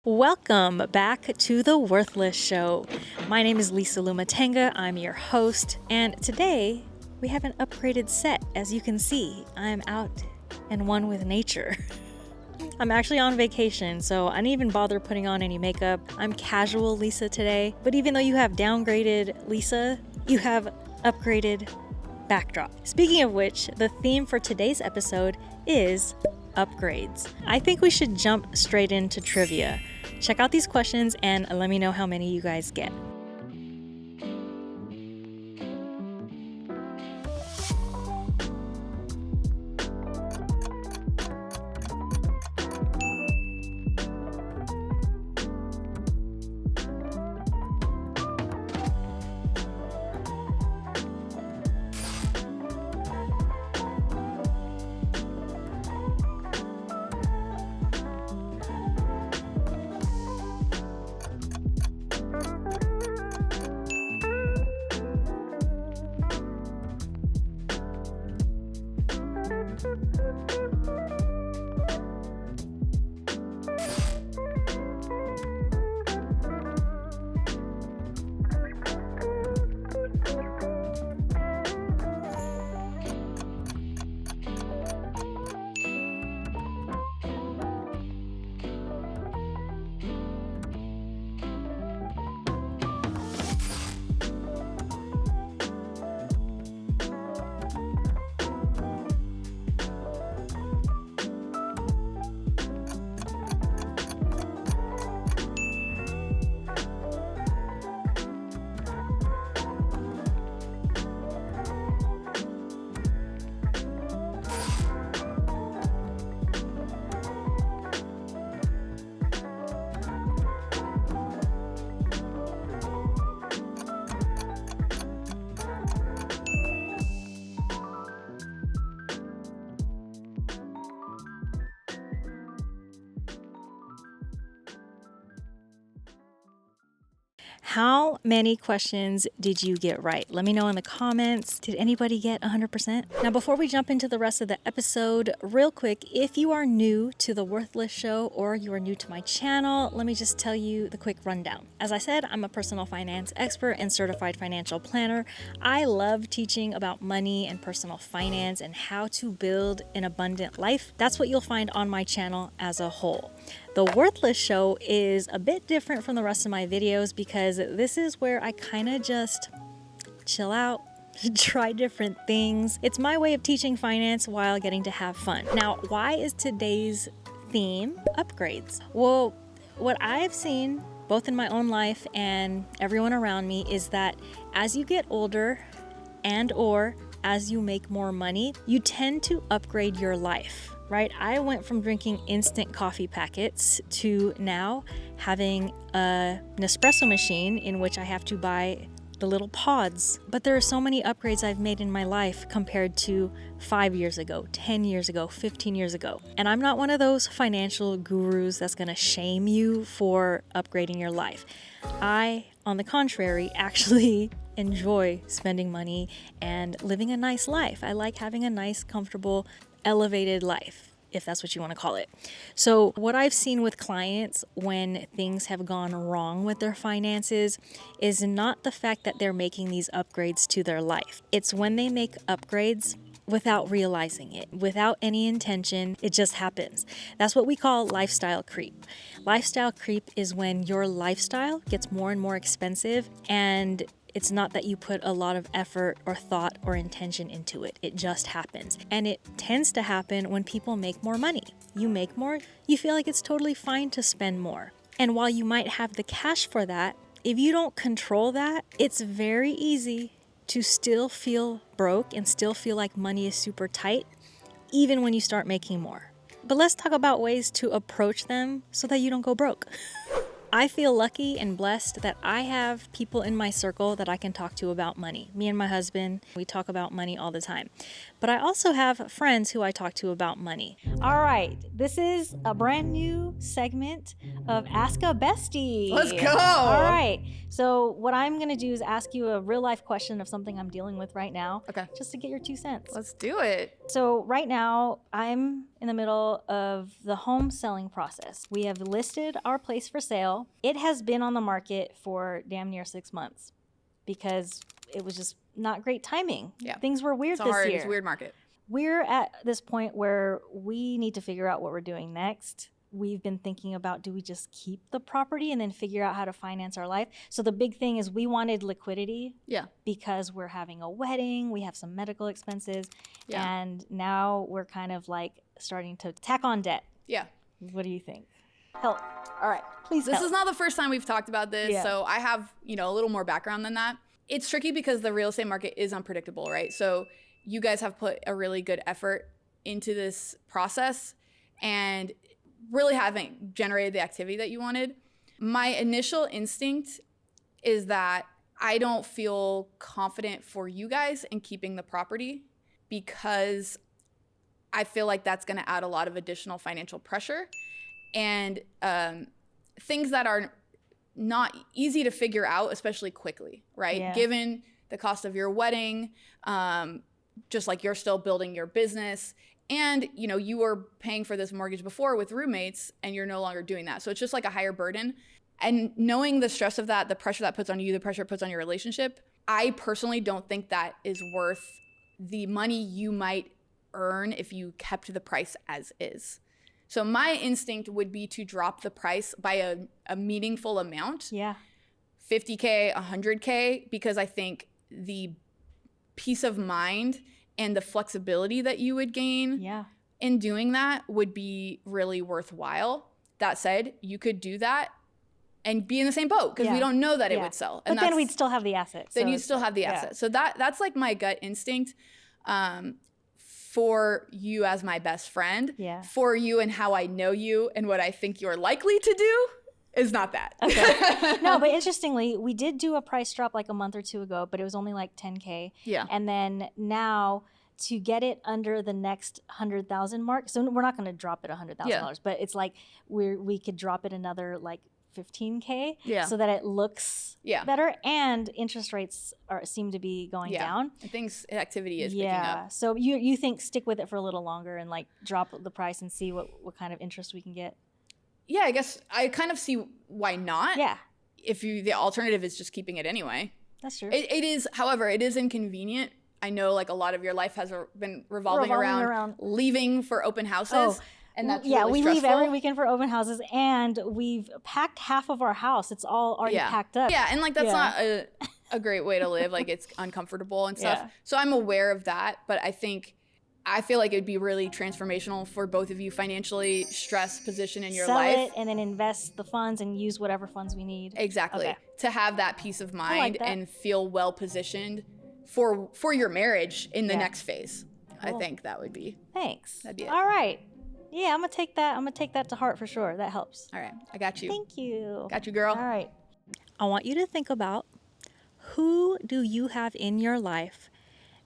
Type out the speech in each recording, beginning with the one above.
Welcome back to The Worthless Show. My name is Lissa Lumutenga. I'm your host, and today we have an upgraded set. As you can see, I'm out and one with nature. I'm actually on vacation, so I didn't even bother putting on any makeup. I'm casual Lissa today, but even though you have downgraded Lissa, you have upgraded backdrop. Speaking of which, the theme for today's episode is upgrades. I think we should jump straight into trivia. Check out these questions and let me know how many you guys get. How many questions did you get right? Let me know in the comments. Did anybody get 100%? Now, before we jump into the rest of the episode, real quick, if you are new to The Worthless Show or you are new to my channel, let me just tell you the quick rundown. As I said, I'm a personal finance expert and certified financial planner. I love teaching about money and personal finance and how to build an abundant life. That's what you'll find on my channel as a whole. The Worthless Show is a bit different from the rest of my videos because this is where I kind of just chill out, try different things. It's my way of teaching finance while getting to have fun. Now, why is today's theme upgrades? Well, what I've seen both in my own life and everyone around me is that as you get older and/or as you make more money, you tend to upgrade your life. Right? I went from drinking instant coffee packets to now having an espresso machine in which I have to buy the little pods. But there are so many upgrades I've made in my life compared to 5 years ago, 10 years ago, 15 years ago. And I'm not one of those financial gurus that's gonna shame you for upgrading your life. I, on the contrary, actually enjoy spending money and living a nice life. I like having a nice, comfortable, elevated life, if that's what you want to call it. So what I've seen with clients when things have gone wrong with their finances is not the fact that they're making these upgrades to their life. It's when they make upgrades without realizing it, without any intention, it just happens. That's what we call lifestyle creep. Lifestyle creep is when your lifestyle gets more and more expensive and it's not that you put a lot of effort or thought or intention into it. It just happens. And it tends to happen when people make more money. You make more, you feel like it's totally fine to spend more. And while you might have the cash for that, if you don't control that, it's very easy to still feel broke and still feel like money is super tight, even when you start making more. But let's talk about ways to approach them so that you don't go broke. I feel lucky and blessed that I have people in my circle that I can talk to about money. Me and my husband, we talk about money all the time. But I also have friends who I talk to about money. All right, this is a brand new segment of Ask a Bestie. Let's go. All right, so what I'm gonna do is ask you a real life question of something I'm dealing with right now. Okay. Just to get your 2 cents. Let's do it. So right now, I'm in the middle of the home selling process. We have listed our place for sale. It has been on the market for damn near 6 months because it was just not great timing. Yeah. Things were weird this year. It's a weird market. We're at this point where we need to figure out what we're doing next. We've been thinking about, do we just keep the property and then figure out how to finance our life? So the big thing is we wanted liquidity. Yeah. Because we're having a wedding, we have some medical expenses, and now we're kind of like starting to tack on debt. Yeah. What do you think? Help. All right, please This help. is not the first time we've talked about this, so I have, a little more background than that. It's tricky because the real estate market is unpredictable, right? So you guys have put a really good effort into this process and really haven't generated the activity that you wanted. My initial instinct is that I don't feel confident for you guys in keeping the property because I feel like that's going to add a lot of additional financial pressure and things that are not easy to figure out, especially quickly, right? Yeah. Given the cost of your wedding, just like you're still building your business, and you were paying for this mortgage before with roommates and you're no longer doing that. So it's just like a higher burden. And knowing the stress of that, the pressure that puts on you, the pressure it puts on your relationship, I personally don't think that is worth the money you might earn if you kept the price as is. So my instinct would be to drop the price by a meaningful amount. Yeah. $50K, $100K, because I think the peace of mind and the flexibility that you would gain in doing that would be really worthwhile. That said, you could do that and be in the same boat because we don't know that it would sell. And but then we'd still have the asset. Then you'd still have the asset. So that's like my gut instinct for you as my best friend. Yeah. For you and how I know you and what I think you're likely to do is not that. Okay. No, but interestingly, we did do a price drop like a month or two ago, but it was only like 10K. Yeah. And then now to get it under the next 100,000 mark, so we're not going to drop it $100,000, but it's like we could drop it another like 15K so that it looks better, and interest rates seem to be going down. I think activity is picking up. So you think stick with it for a little longer and like drop the price and see what kind of interest we can get? Yeah, I guess I kind of see why not. Yeah. If the alternative is just keeping it anyway. That's true. It is, however, it is inconvenient. I know like a lot of your life has been revolving around leaving for open houses. Oh. And that's really we stressful. leave every weekend for open houses, and we've packed half of our house. It's all already packed up. Yeah, and like that's not a great way to live. Like it's uncomfortable and stuff. Yeah. So I'm aware of that, but I feel like it'd be really transformational for both of you financially stressed position in your life. Sell it and then invest the funds and use whatever funds we need. Exactly. Okay. To have that peace of mind and feel well positioned for your marriage in the next phase. Cool. I think that would be. Thanks. That'd be it. All right. Yeah, I'm gonna take that to heart for sure. That helps. All right. I got you. Thank you. Got you, girl. All right. I want you to think about, who do you have in your life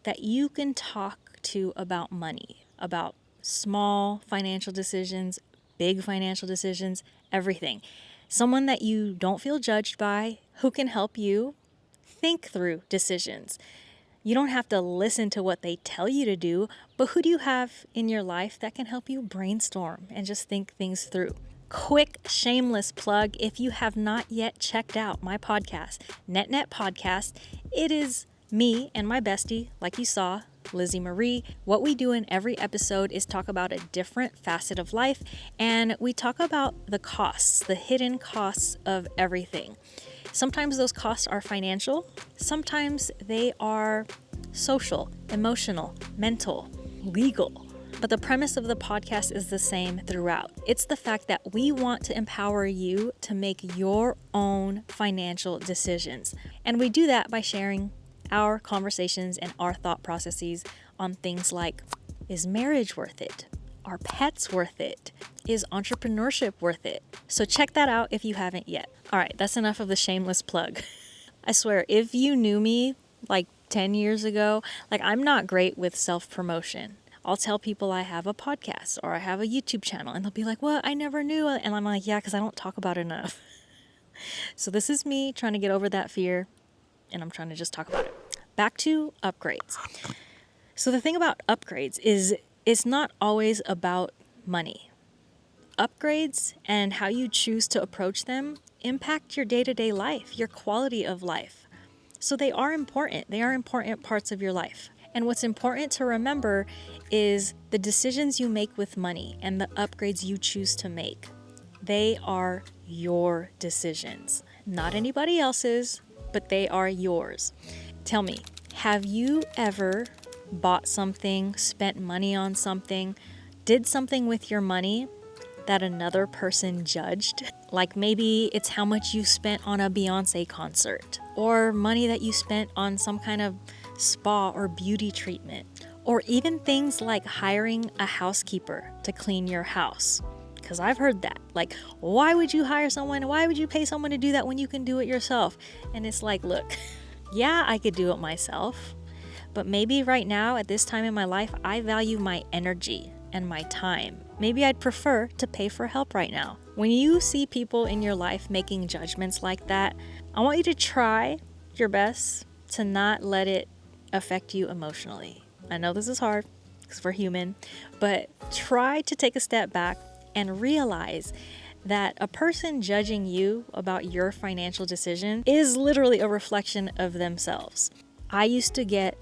that you can talk to about money, about small financial decisions, big financial decisions, everything. Someone that you don't feel judged by, who can help you think through decisions. You don't have to listen to what they tell you to do, but who do you have in your life that can help you brainstorm and just think things through? Quick, shameless plug. If you have not yet checked out my podcast, NetNet Podcast, it is me and my bestie, like you saw, Lizzie Marie. What we do in every episode is talk about a different facet of life, and we talk about the costs, the hidden costs of everything. Sometimes those costs are financial, sometimes they are social, emotional, mental, legal. But the premise of the podcast is the same throughout. It's the fact that we want to empower you to make your own financial decisions. And we do that by sharing our conversations and our thought processes on things like, is marriage worth it? Are pets worth it? Is entrepreneurship worth it? So check that out if you haven't yet. All right, that's enough of the shameless plug. I swear, if you knew me like 10 years ago, like I'm not great with self-promotion. I'll tell people I have a podcast or I have a YouTube channel, and they'll be like, "What? I never knew." And I'm like, "Yeah, because I don't talk about it enough." So this is me trying to get over that fear, and I'm trying to just talk about it. Back to upgrades. So the thing about upgrades is it's not always about money. Upgrades and how you choose to approach them impact your day-to-day life, your quality of life. So they are important. They are important parts of your life. And what's important to remember is the decisions you make with money and the upgrades you choose to make. They are your decisions, not anybody else's, but they are yours. Tell me, have you ever bought something, spent money on something, did something with your money that another person judged? Like maybe it's how much you spent on a Beyonce concert, or money that you spent on some kind of spa or beauty treatment, or even things like hiring a housekeeper to clean your house. Because I've heard that. Like, why would you hire someone? Why would you pay someone to do that when you can do it yourself? And it's like, look, yeah, I could do it myself, but maybe right now at this time in my life, I value my energy and my time. Maybe I'd prefer to pay for help right now. When you see people in your life making judgments like that, I want you to try your best to not let it affect you emotionally. I know this is hard because we're human, but try to take a step back and realize that a person judging you about your financial decision is literally a reflection of themselves. I used to get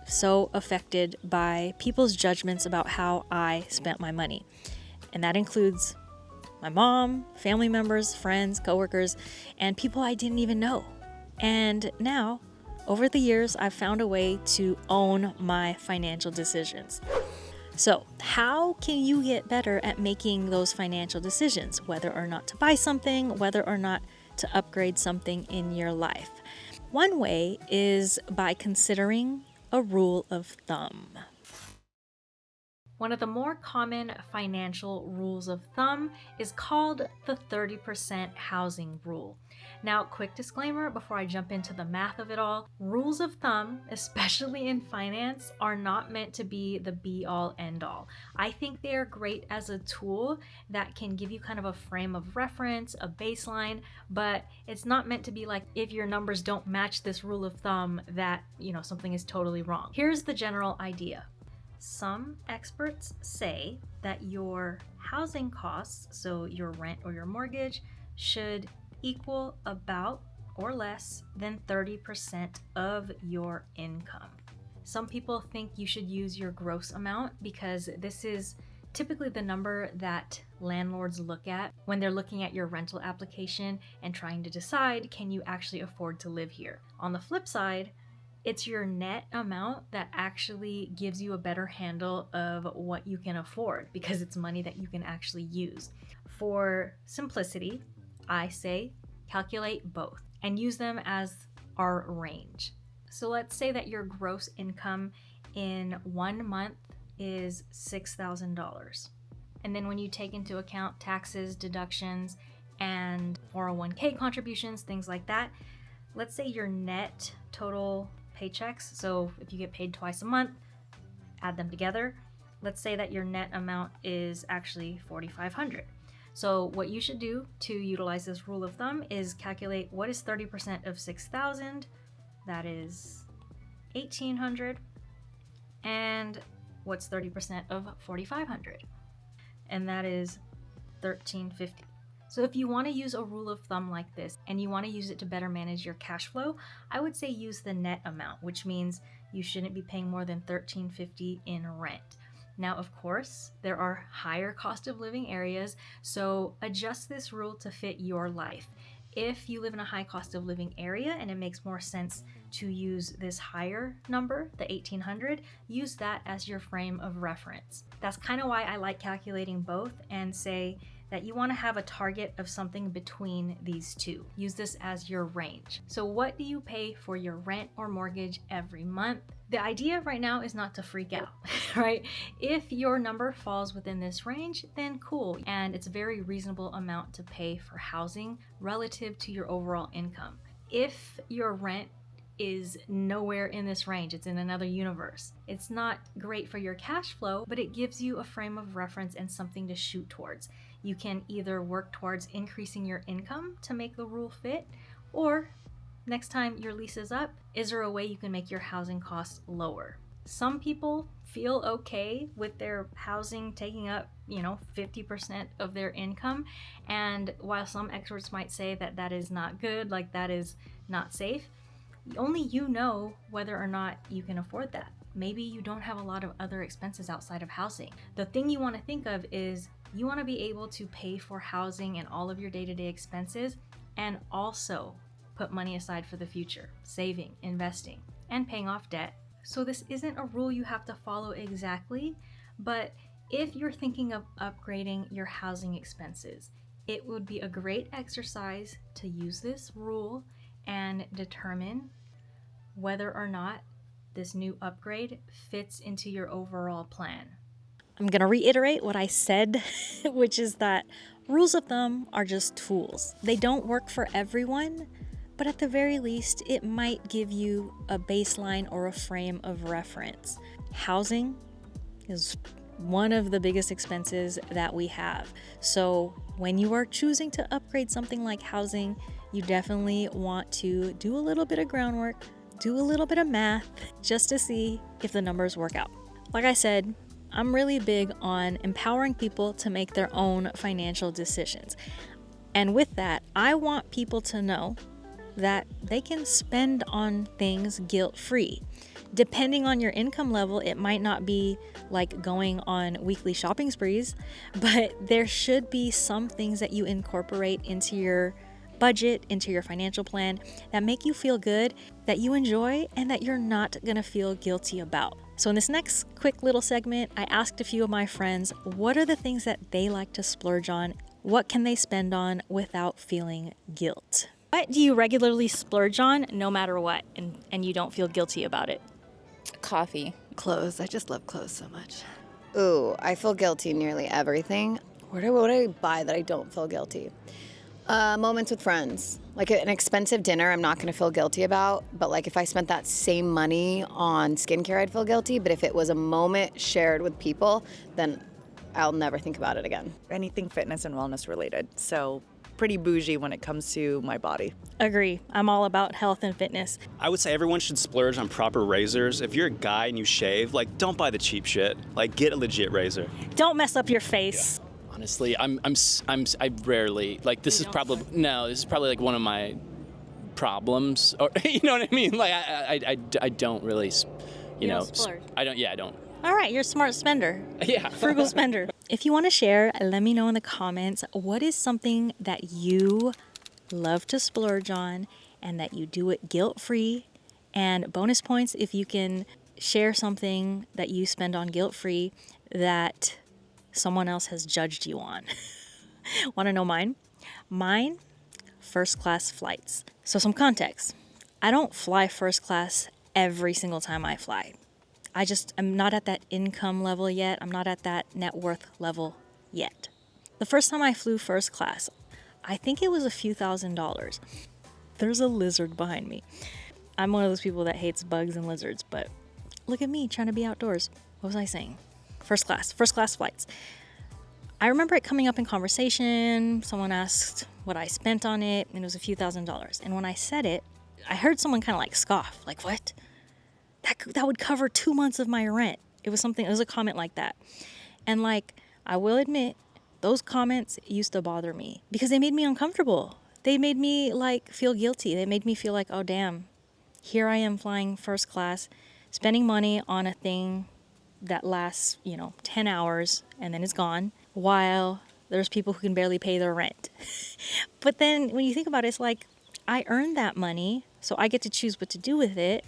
so affected by people's judgments about how I spent my money. And that includes my mom, family members, friends, coworkers, and people I didn't even know. And now, over the years, I've found a way to own my financial decisions. So, how can you get better at making those financial decisions, whether or not to buy something, whether or not to upgrade something in your life? One way is by considering a rule of thumb. One of the more common financial rules of thumb is called the 30% housing rule. Now, quick disclaimer before I jump into the math of it all, rules of thumb, especially in finance, are not meant to be the be-all, end-all. I think they are great as a tool that can give you kind of a frame of reference, a baseline, but it's not meant to be like if your numbers don't match this rule of thumb that, something is totally wrong. Here's the general idea. Some experts say that your housing costs, so your rent or your mortgage, should equal about or less than 30% of your income. Some people think you should use your gross amount because this is typically the number that landlords look at when they're looking at your rental application and trying to decide, can you actually afford to live here? On the flip side, it's your net amount that actually gives you a better handle of what you can afford because it's money that you can actually use. For simplicity, I say calculate both and use them as our range. So let's say that your gross income in 1 month is $6,000. And then when you take into account taxes, deductions, and 401k contributions, things like that, let's say your net total paychecks, so if you get paid twice a month, add them together, let's say that your net amount is actually $4,500. So what you should do to utilize this rule of thumb is calculate what is 30% of 6,000, that is 1,800, and what's 30% of 4,500, and that is 1,350. So if you want to use a rule of thumb like this and you want to use it to better manage your cash flow, I would say use the net amount, which means you shouldn't be paying more than $1,350 in rent. Now, of course, there are higher cost of living areas, so adjust this rule to fit your life. If you live in a high cost of living area and it makes more sense to use this higher number, the 1,800, use that as your frame of reference. That's kind of why I like calculating both and say that you want to have a target of something between these two. Use this as your range. So what do you pay for your rent or mortgage every month? The idea right now is not to freak out, right? If your number falls within this range, then cool. And it's a very reasonable amount to pay for housing relative to your overall income. If your rent is nowhere in this range, it's in another universe, it's not great for your cash flow, but it gives you a frame of reference and something to shoot towards. You can either work towards increasing your income to make the rule fit, or next time your lease is up, is there a way you can make your housing costs lower? Some people feel okay with their housing taking up, 50% of their income. And while some experts might say that that is not good, like that is not safe, only you know whether or not you can afford that. Maybe you don't have a lot of other expenses outside of housing. The thing you want to think of is you want to be able to pay for housing and all of your day-to-day expenses, and also put money aside for the future, saving, investing, and paying off debt. So this isn't a rule you have to follow exactly, but if you're thinking of upgrading your housing expenses, it would be a great exercise to use this rule and determine whether or not this new upgrade fits into your overall plan. I'm going to reiterate what I said, which is that rules of thumb are just tools. They don't work for everyone, but at the very least, it might give you a baseline or a frame of reference. Housing is one of the biggest expenses that we have. So when you are choosing to upgrade something like housing, you definitely want to do a little bit of groundwork, do a little bit of math, just to see if the numbers work out. Like I said, I'm really big on empowering people to make their own financial decisions. And with that, I want people to know that they can spend on things guilt-free. Depending on your income level, it might not be like going on weekly shopping sprees, but there should be some things that you incorporate into your budget, into your financial plan, that make you feel good, that you enjoy, and that you're not gonna feel guilty about. So in this next quick little segment, I asked a few of my friends, what are the things that they like to splurge on? What can they spend on without feeling guilt? What do you regularly splurge on no matter what, and you don't feel guilty about it? Coffee. Clothes. I just love clothes so much. Ooh, I feel guilty nearly everything. What do I buy that I don't feel guilty? Moments with friends. Like an expensive dinner, I'm not going to feel guilty about. But like if I spent that same money on skincare, I'd feel guilty. But if it was a moment shared with people, then I'll never think about it again. Anything fitness and wellness related. So pretty bougie when it comes to my body. Agree. I'm all about health and fitness. I would say everyone should splurge on proper razors. If you're a guy and you shave, like, don't buy the cheap shit. Like, get a legit razor. Don't mess up your face. Yeah. Honestly, I rarely, like, this is probably like one of my problems, or you know what I mean? Like, I don't really, you know, splurge. I don't. All right, you're a smart spender. Yeah. Frugal spender. If you want to share, let me know in the comments, what is something that you love to splurge on and that you do it guilt-free? And bonus points if you can share something that you spend on guilt-free that someone else has judged you on. Want to know mine? Mine, first class flights. So some context. I don't fly first class every single time I fly. I'm not at that income level yet. I'm not at that net worth level yet. The first time I flew first class, I think it was a few $1,000s. There's a lizard behind me. I'm one of those people that hates bugs and lizards, but look at me trying to be outdoors. What was I saying? First class flights. I remember it coming up in conversation. Someone asked what I spent on it, and it was a few $1,000s. And when I said it, I heard someone kind of like scoff, like, what? That would cover 2 months of my rent. It was a comment like that. And like, I will admit, those comments used to bother me because they made me uncomfortable. They made me like feel guilty. They made me feel like, oh damn, here I am flying first class, spending money on a thing that lasts, 10 hours and then it's gone, while there's people who can barely pay their rent. But then when you think about it, it's like, I earned that money, so I get to choose what to do with it.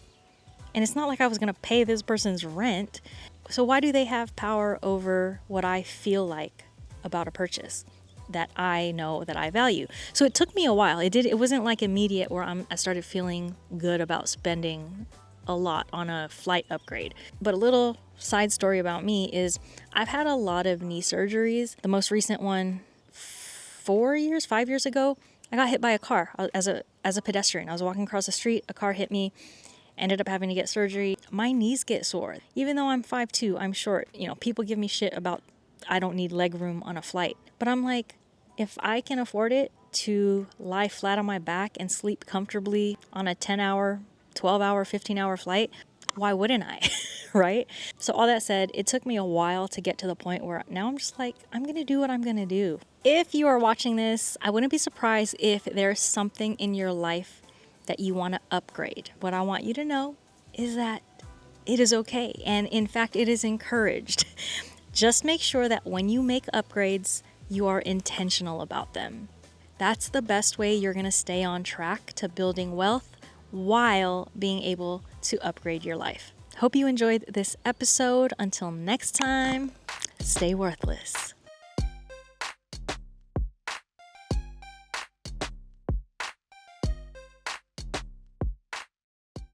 And it's not like I was going to pay this person's rent. So why do they have power over what I feel like about a purchase that I know that I value? So it took me a while. It wasn't like immediate where I started feeling good about spending a lot on a flight upgrade. But a little side story about me is I've had a lot of knee surgeries. The most recent one, 5 years ago, I got hit by a car as a pedestrian. I was walking across the street, a car hit me. Ended up having to get surgery. My knees get sore. Even though I'm 5'2", I'm short. People give me shit about I don't need leg room on a flight. But I'm like, if I can afford it to lie flat on my back and sleep comfortably on a 10-hour, 12-hour, 15-hour flight, why wouldn't I? right? So all that said, it took me a while to get to the point where now I'm just like, I'm going to do what I'm going to do. If you are watching this, I wouldn't be surprised if there's something in your life that you want to upgrade. What I want you to know is that it is okay. And in fact, it is encouraged. Just make sure that when you make upgrades, you are intentional about them. That's the best way you're going to stay on track to building wealth while being able to upgrade your life. Hope you enjoyed this episode. Until next time, stay worthless.